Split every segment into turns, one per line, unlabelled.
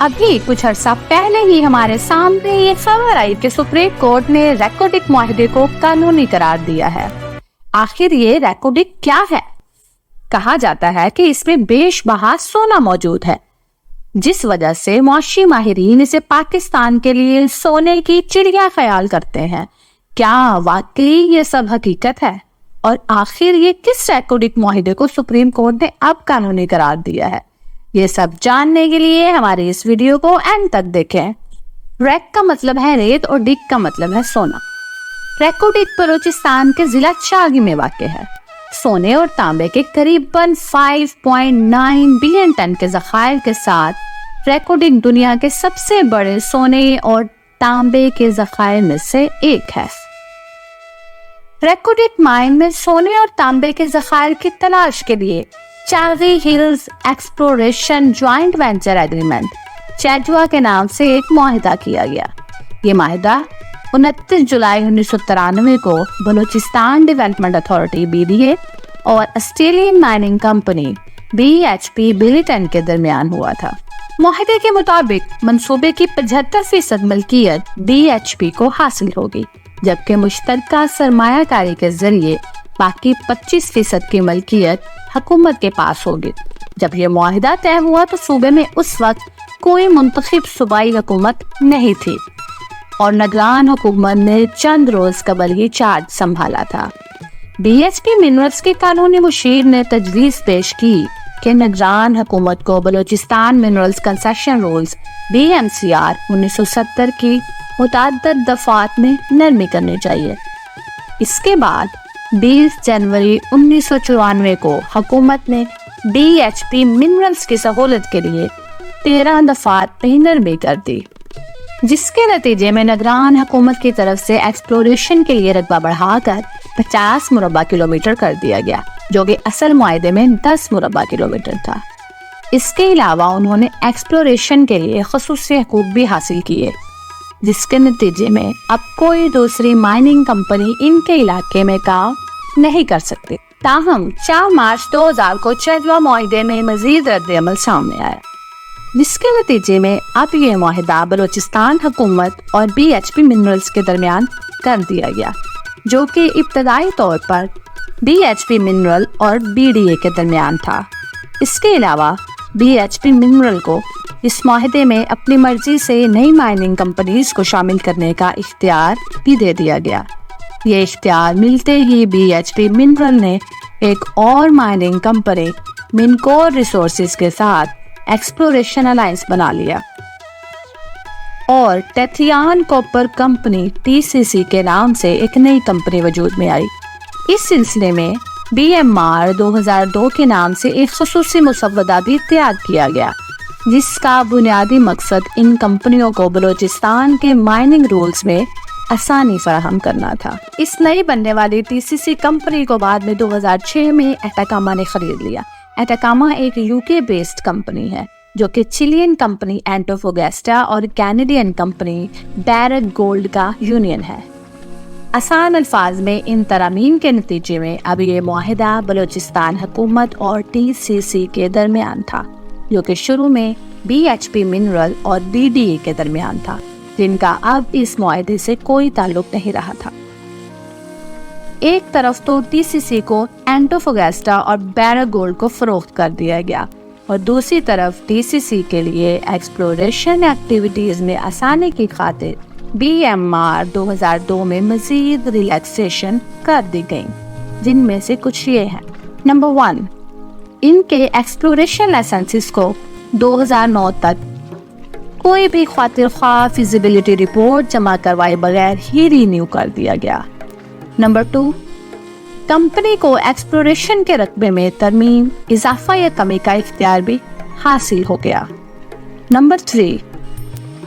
ابھی کچھ عرصہ پہلے ہی ہمارے سامنے یہ خبر آئی کہ سپریم کورٹ نے ریکوڈک معاہدے کو قانونی قرار دیا ہے۔ آخر یہ ریکوڈک کیا ہے؟ کہا جاتا ہے کہ اس میں بیش بہا سونا موجود ہے، جس وجہ سے معاشی ماہرین اسے پاکستان کے لیے سونے کی چڑیا خیال کرتے ہیں۔ کیا واقعی یہ سب حقیقت ہے؟ اور آخر یہ کس ریکوڈک معاہدے کو سپریم کورٹ نے اب قانونی قرار دیا ہے؟ یہ سب جاننے کے لیے ہماری اس ویڈیو کو اینڈ تک دیکھیں۔ ریک کا مطلب ہے ریت اور ڈک کا مطلب ہے سونا۔ ریکوڈک بلوچستان کے ضلع چاگی میں واقع ہے۔ سونے اور تانبے کے قریباً 5.9 بلین ٹن کے ذخائر کے ساتھ ریکوڈک دنیا کے سب سے بڑے سونے اور تانبے کے ذخائر میں سے ایک ہے۔ ریکوڈک مائن میں سونے اور تانبے کے ذخائر کی تلاش کے لیے Chagai hills exploration joint venture agreement چیجوا کے نام سے ایک معاہدہ کیا گیا۔ یہ معاہدہ 29 جولائی 1993 کو بلوچستان ڈیولپمنٹ اتھارٹی BDA اور Australian mining company BHP bulletin کے درمیان ہوا تھا۔ معاہدے کے مطابق منصوبے کی 75% ملکیت BHP کو حاصل ہوگی، جبکہ مشترکہ سرمایہ کاری کے ذریعے باقی 25% کی ملکیت حکومت کے پاس ہوگی۔ جب یہ معاہدہ طے ہوا تو صوبے میں اس وقت کوئی منتخب صوبائی حکومت نہیں تھی اور نگران حکومت نے چند روز قبل ہی چارج سنبھالا تھا۔ BHP منرلز کے قانونی مشیر نے تجویز پیش کی کہ نگران حکومت کو Balochistan minerals concession rules BMCR 1970 کی متعدد دفعات میں نرمی کرنی چاہیے۔ اس کے بعد 20 جنوری 1994 کو حکومت نے BHP منرلز کی سہولت کے لیے 13 دفعات میں نرمی کر دی، جس کے نتیجے میں نگران حکومت کی طرف سے ایکسپلوریشن کے لیے رقبہ بڑھا کر 50 مربع کلومیٹر کر دیا گیا، جو کہ اصل معاہدے میں 10 مربع کلومیٹر تھا۔ اس کے علاوہ انہوں نے ایکسپلوریشن کے لیے خصوصی حقوق بھی حاصل کیے، جس کے نتیجے میں اب کوئی دوسری مائننگ کمپنی ان کے علاقے میں کام نہیں کر سکتی۔ تاہم 4 مارچ 2000 کو چیجوا معاہدے میں مزید رد عمل سامنے آیا، جس کے نتیجے میں اب یہ معاہدہ بلوچستان حکومت اور BHP منرلز کے درمیان کر دیا گیا، جو کہ ابتدائی طور پر BHP منرل اور BDA کے درمیان تھا۔ اس کے علاوہ BHP منرل کو اس معاہدے میں اپنی مرضی سے نئی مائننگ کمپنیز کو شامل کرنے کا اختیار بھی دے دیا گیا۔ یہ اختیار ملتے ہی BHP منرل نے ایک اور مائننگ کمپنی منکور ریسورسز کے ساتھ ایکسپلوریشن الائنس بنا لیا اور ٹیتھیان کوپر کمپنی TCC کے نام سے ایک نئی کمپنی وجود میں آئی۔ اس سلسلے میں BMR 2002 کے نام سے ایک خصوصی مسودہ بھی تیار کیا گیا، جس کا بنیادی مقصد ان کمپنیوں کو بلوچستان کے مائننگ رولز میں آسانی فراہم کرنا تھا۔ اس نئی بننے والی TCC کمپنی کو بعد میں 2006 میں ایٹاکاما نے خرید لیا۔ ایٹاکاما ایک UK بیسڈ کمپنی ہے جو کہ چیلین کمپنی اینٹوفوگیسٹا اور کینیڈین کمپنی بیرک گولڈ کا یونین ہے۔ آسان الفاظ میں ان ترامیم کے نتیجے میں اب یہ معاہدہ بلوچستان حکومت اور TCC کے درمیان تھا، جو کہ شروع میں BHP منرل اور BDA کے درمیان تھا، جن کا اب اس معاہدے سے کوئی تعلق نہیں رہا تھا۔ ایک طرف تو TCC کو اینٹوفوگیسٹا اور بیرک گولڈ کو فروخت کر دیا گیا اور دوسری طرف TCC کے لیے ایکسپلوریشن ایکٹیویٹیز میں آسانی کی خاطر BMR 2002 میں مزید ریلیکسیشن کر دی گئیں، جن میں سے کچھ یہ ہیں۔ نمبر 1، ان کے ایکسپلوریشن لائسنسز کو 2009 تک کوئی بھی خاطر خواہ فیزیبلٹی رپورٹ جمع کروائے بغیر ہی رینیو کر دیا گیا۔ نمبر 2، کمپنی کو ایکسپلوریشن کے رقبے میں ترمیم، اضافہ یا کمی کا اختیار بھی حاصل ہو گیا۔ نمبر 3،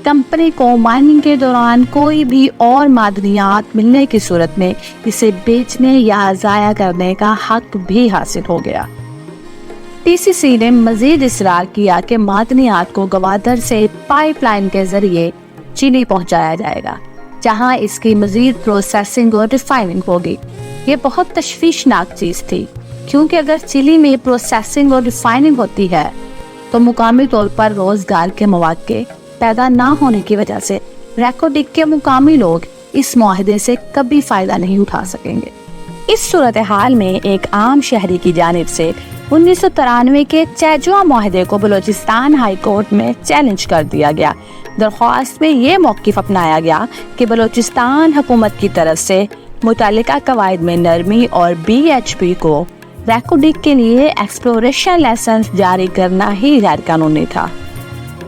کمپنی کو مائننگ کے دوران کوئی بھی اور معدنیات ملنے کی صورت میں اسے بیچنے یا ضائع کرنے کا حق بھی حاصل ہو گیا۔ TCC نے مزید اصرار کیا کہ معدنیات کو گوادر سے پائپ لائن کے ذریعے چلی پہنچایا جائے گا، جہاں اس کی مزید پروسیسنگ اور ریفائننگ ہوگی۔ یہ بہت تشویشناک چیز تھی، کیونکہ اگر چلی میں پروسیسنگ اور ریفائننگ ہوتی ہے تو مقامی طور پر روزگار کے مواقع پیدا نہ ہونے کی وجہ سے ریکو ڈک کے مقامی لوگ اس معاہدے سے کبھی فائدہ نہیں اٹھا سکیں گے۔ اس صورتحال میں ایک عام شہری کی جانب سے 1993 کے چیجوا معاہدے کو بلوچستان ہائی کورٹ میں چیلنج کر دیا گیا۔ درخواست میں یہ موقف اپنایا گیا کہ بلوچستان حکومت کی طرف سے متعلقہ قواعد میں نرمی اور BHP کو ریکو ڈک کے لیے ایکسپلوریشن لائسنس جاری کرنا ہی غیر قانونی تھا۔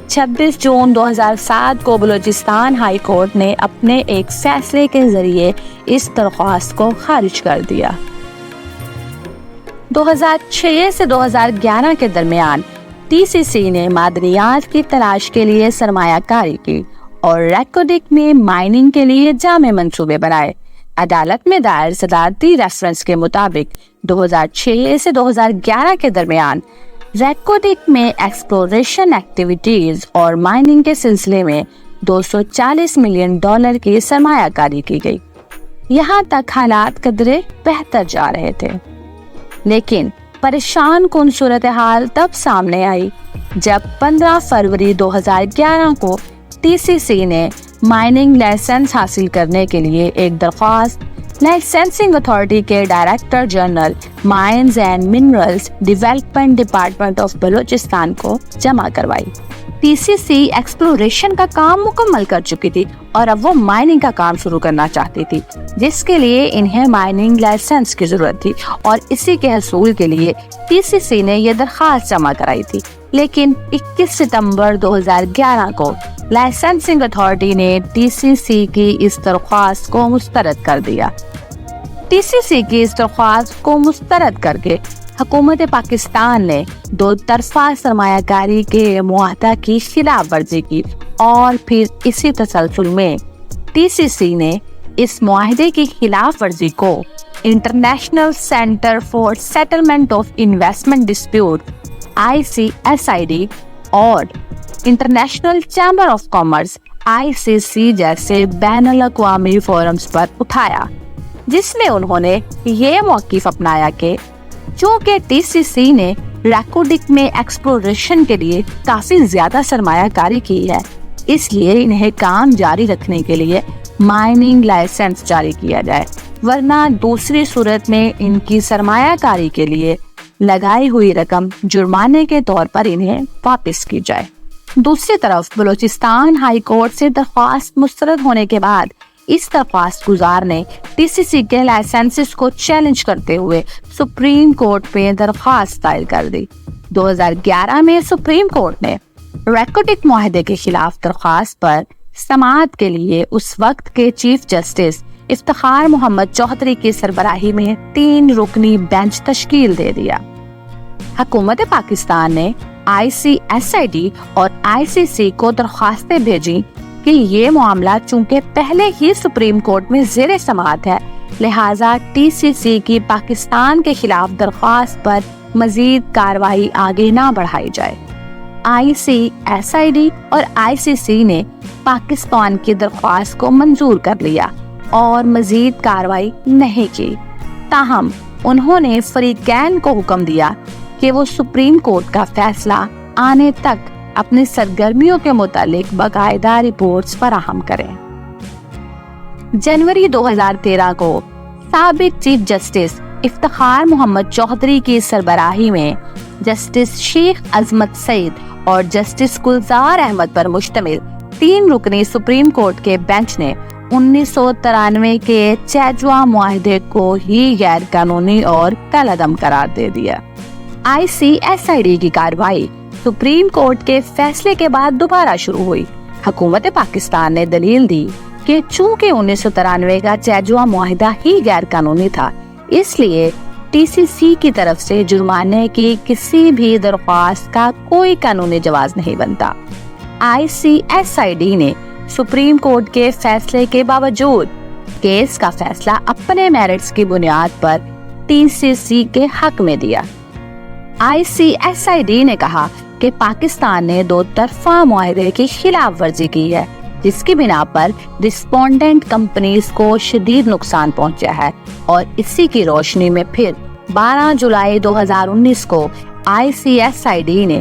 26 جون 2007 کو بلوچستان ہائی کورٹ نے اپنے ایک فیصلے کے ذریعے اس درخواست کو خارج کر دیا۔ 2006 سے 2011 کے درمیان TCC نے معدنیات کی تلاش کے لیے سرمایہ کاری کی اور ریکو ڈک میں مائننگ کے لیے جامع منصوبے بنائے۔ عدالت میں دائر صدارتی ریفرنس کے مطابق 2006 سے 2011 کے درمیان ریکو ڈک میں ایکسپلوریشن ایکٹیویٹیز اور مائننگ کے سلسلے میں $240 ملین کی سرمایہ کاری کی گئی۔ یہاں تک حالات قدرے بہتر جا رہے تھے، لیکن پریشان کن صورتحال تب سامنے آئی جب 15 فروری 2011 کو TCC نے مائننگ لائسنس حاصل کرنے کے لیے ایک درخواست لائسنسنگ اتھارٹی کے director general mines and minerals development department of Balochistan کو جمع کروائی۔ TCC ایکسپلوریشن کا کام مکمل کر چکی تھی اور اب وہ مائننگ کا کام شروع کرنا چاہتی تھی، جس کے لیے انہیں مائننگ لائسنس کی ضرورت تھی اور اسی کے حصول کے لیے TCC نے یہ درخواست جمع کرائی تھی۔ لیکن 21 ستمبر 2011 کو لائسنسنگ اتھارٹی نے TCC کی اس درخواست کو مسترد کر دیا۔ TCC کی اس درخواست کو مسترد کر کے حکومت پاکستان نے دو طرفہ سرمایہ کاری کے معاہدہ کی خلاف ورزی کی اور پھر اسی تسلسل میں TCC نے اس معاہدے کی خلاف ورزی کو international centre for settlement of investment dispute ICSID اور international chamber of commerce ICC جیسے بین الاقوامی فورمز پر اٹھایا، جس میں انہوں نے یہ موقف اپنایا کہ چونکہ TCC نے ریکو ڈک میں ایکسپلوریشن کے لیے کافی زیادہ سرمایہ کاری کی ہے، اس لیے انہیں کام جاری رکھنے کے لیے مائننگ لائسنس جاری کیا جائے، ورنہ دوسری صورت میں ان کی سرمایہ کاری کے لیے لگائی ہوئی رقم جرمانے کے طور پر انہیں واپس کی جائے۔ دوسری طرف بلوچستان ہائی کورٹ سے درخواست مسترد ہونے کے بعد اس درخواست گزار نے TCC کے لائسنسز کو چیلنج کرتے ہوئے سپریم کورٹ میں درخواست دائر کر دی۔ 2011 میں سپریم کورٹ نے ریکو ڈک معاہدے کے خلاف درخواست پر سماعت کے لیے اس وقت کے چیف جسٹس افتخار محمد چودھری کی سربراہی میں 3 رکنی بینچ تشکیل دے دیا۔ حکومت پاکستان نے ICSID اور ICC کو درخواستیں بھیجی کہ یہ معاملہ چونکہ پہلے ہی سپریم کورٹ میں زیر سماعت ہے، لہٰذا TCC کی پاکستان کے خلاف درخواست پر مزید کارروائی آگے نہ بڑھائی جائے۔ ICSID اور ICC نے پاکستان کی درخواست کو منظور کر لیا اور مزید کارروائی نہیں کی، تاہم انہوں نے فریقین کو حکم دیا کہ وہ سپریم کورٹ کا فیصلہ آنے تک اپنی سرگرمیوں کے متعلق باقاعدہ رپورٹس فراہم کریں۔ جنوری 2013 کو سابق چیف جسٹس افتخار محمد چودھری کی سربراہی میں جسٹس شیخ عظمت سعید اور جسٹس گلزار احمد پر مشتمل 3 رکنی سپریم کورٹ کے بینچ نے 1993 کے چیجوا معاہدے کو ہی غیر قانونی اور کالعدم قرار دے دیا۔ ICSID کی کارروائی سپریم کورٹ کے فیصلے کے بعد دوبارہ شروع ہوئی۔ حکومت پاکستان نے دلیل دی کہ چونکہ 1993 کا چیجوا معاہدہ ہی غیر قانونی تھا، اس لیے TCC کی طرف سے جرمانے کی کسی بھی درخواست کا کوئی قانونی جواز نہیں بنتا۔ ICSID نے سپریم کورٹ کے فیصلے کے باوجود کیس کا فیصلہ اپنے میرٹس کی بنیاد پر TCC کے حق میں دیا۔ ICSID نے کہا کہ پاکستان نے 2 طرفہ معاہدے کی خلاف ورزی کی ہے، جس کی بنا پر رسپونڈنٹ کمپنیز کو شدید نقصان پہنچا ہے، اور اسی کی روشنی میں پھر 12 جولائی 2019 کو ICSID نے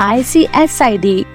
ICSID